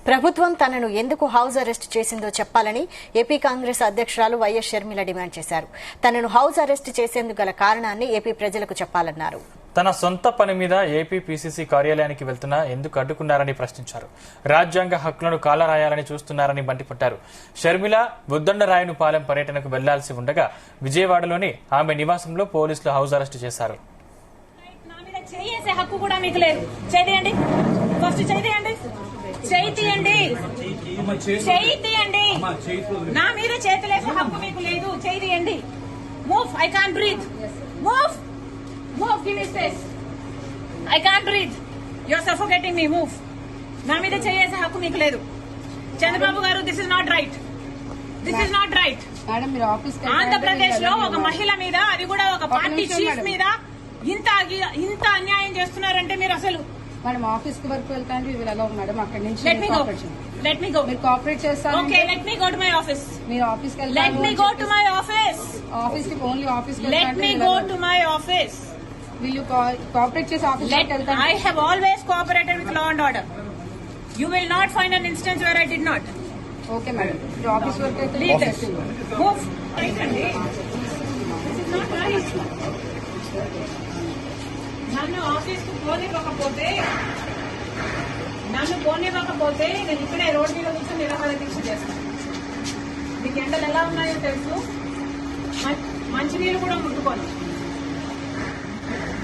ప్రభుత్వం తనను ఎందుకు హౌస్ అరెస్ట్ చేసిందో చెప్పాలని ఏపీ కాంగ్రెస్ అధ్యక్షురాలు వైఎస్ షర్మిల డిమాండ్ చేశారు. తనను హౌస్ అరెస్ట్ చేసేందుకు గల కారణాన్ని ఏపీ ప్రజలకు చెప్పాలన్నారు. తన సొంత పని మీద ఏపీ పీసీసీ కార్యాలయానికి వెళ్తున్నా ఎందుకు అడ్డుకున్నారని ప్రశ్నించారు. రాజ్యాంగ హక్కులను కాలరాయాలని చూస్తున్నారని మండిపడ్డారు. షర్మిల బుద్దండరాయనుపాలెం పర్యటనకు వెళ్లాల్సి ఉండగా విజయవాడలోని ఆమె నివాసంలో పోలీసులు హౌస్ అరెస్ట్ చేశారు. చేసే హక్కు కూడా మీకు లేదు. చేయండి, ఫస్ట్ చేయండి, చేయండి, నా మీద చేతులేసే హక్కు మీకు లేదు. చేయండి. Move, I can't breathe. Move, move, give me space. I can't breathe, you are suffocating me. Move. నా మీద చేసే హక్కు మీకు లేదు. Chandrababu garu, this is not right. This is not right. Andhra Pradesh లో ఒక మహిళ మీద, అది కూడా ఒక పార్టీ చీఫ్ మీద ఇంత అన్యాయం చేస్తున్నారంటే మీరు అసలు మేడం ఆఫీస్ కి వరకు వెళ్తాండి మేడం. అక్కడి నుంచి లెట్ మీ గో. మీరు కోఆపరేట్ చేస్తారు. Okay, let me go to my office. మీరు ఆఫీస్ కి వెళ్తారు. Let me go to my office. Office కి ఓన్లీ ఆఫీస్ కి let me go to my office. Will you cooperate చేసి ఆఫీస్ కి వెళ్తారు. I have always cooperated with law and order. You will not find an instance where I did not. Okay madam. మీరు office వరకు అయితే Leave this. Move. Right అండి. This is not right. నన్ను office కు పోనివ్వకపోతే నేను ఇక్కడే రోడ్ మీద కూర్చొని నిరాహార దీక్ష చేస్తాను. మీకు ఎండలు ఎలా ఉన్నాయో తెలుసు. మంచినీళ్ళు కూడా ముట్టుకోండి.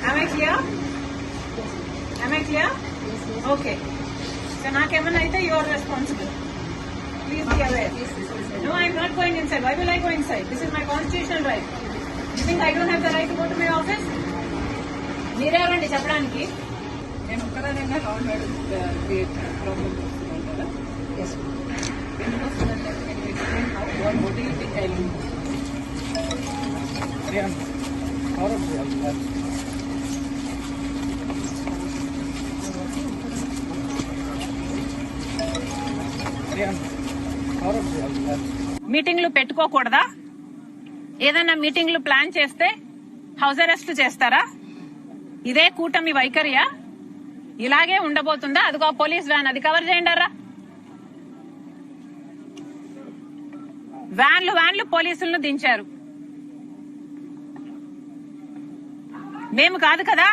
Am I clear? Okay. So నాకేమన్నా అయితే you are responsible. Please be aware. No, I am not going inside. Why will I go inside? This is my constitutional right. You think I don't have the right to go to my office? మీరెవరండి చెప్పడానికి? నేను ఒక్కదానైనా మీటింగ్లు పెట్టుకోకూడదా? ఏదైనా మీటింగ్లు plan చేస్తే house arrest చేస్తారా? ఇదే కూటమి వైఖరియా? ఇలాగే ఉండబోతుందా? అదిగో పోలీస్ వ్యాన్, అది కవర్ చేయండారా. వ్యాన్లు పోలీసులను దించారు. మేము కాదు కదా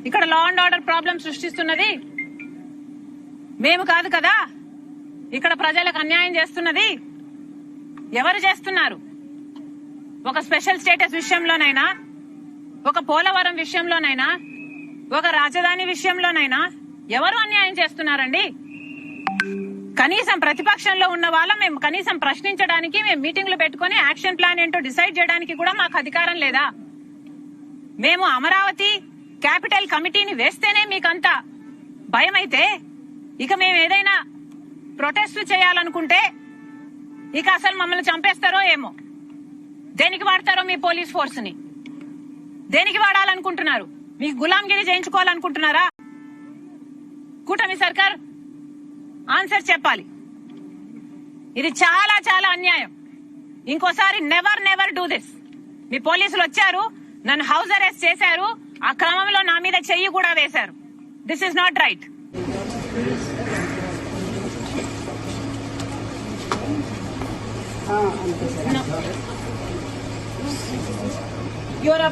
ఇక్కడ లా అండ్ ఆర్డర్ ప్రాబ్లం సృష్టిస్తున్నది. మేము కాదు కదా ఇక్కడ ప్రజలకు అన్యాయం చేస్తున్నది. ఎవరు చేస్తున్నారు? ఒక స్పెషల్ స్టేటస్ విషయంలోనైనా, ఒక పోలవరం విషయంలోనైనా, ఒక రాజధాని విషయంలోనైనా ఎవరు అన్యాయం చేస్తున్నారండి? కనీసం ప్రతిపక్షంలో ఉన్న వాళ్ళం మేము కనీసం ప్రశ్నించడానికి, మేము మీటింగ్లు పెట్టుకుని యాక్షన్ ప్లాన్ ఏంటో డిసైడ్ చేయడానికి కూడా మాకు అధికారం లేదా? మేము అమరావతి క్యాపిటల్ కమిటీని వేస్తేనే మీకంతా భయం అయితే, ఇక మేము ఏదైనా ప్రొటెస్ట్ చేయాలనుకుంటే ఇక అసలు మమ్మల్ని చంపేస్తారో ఏమో. దేనికి వాడతారో మీ పోలీస్ ఫోర్స్ ని? దేనికి వాడాలనుకుంటున్నారు? మీకు గులాంగిరి చేయించుకోవాలనుకుంటున్నారా? కూటమి సర్కార్ ఆన్సర్ చెప్పాలి. ఇది చాలా చాలా అన్యాయం. ఇంకోసారి నెవర్ డూ దిస్. మీ పోలీసులు వచ్చారు, నన్ను హౌస్ అరెస్ట్ చేశారు, ఆ క్రమంలో నా మీద చెయ్యి కూడా వేశారు. This is not right. You are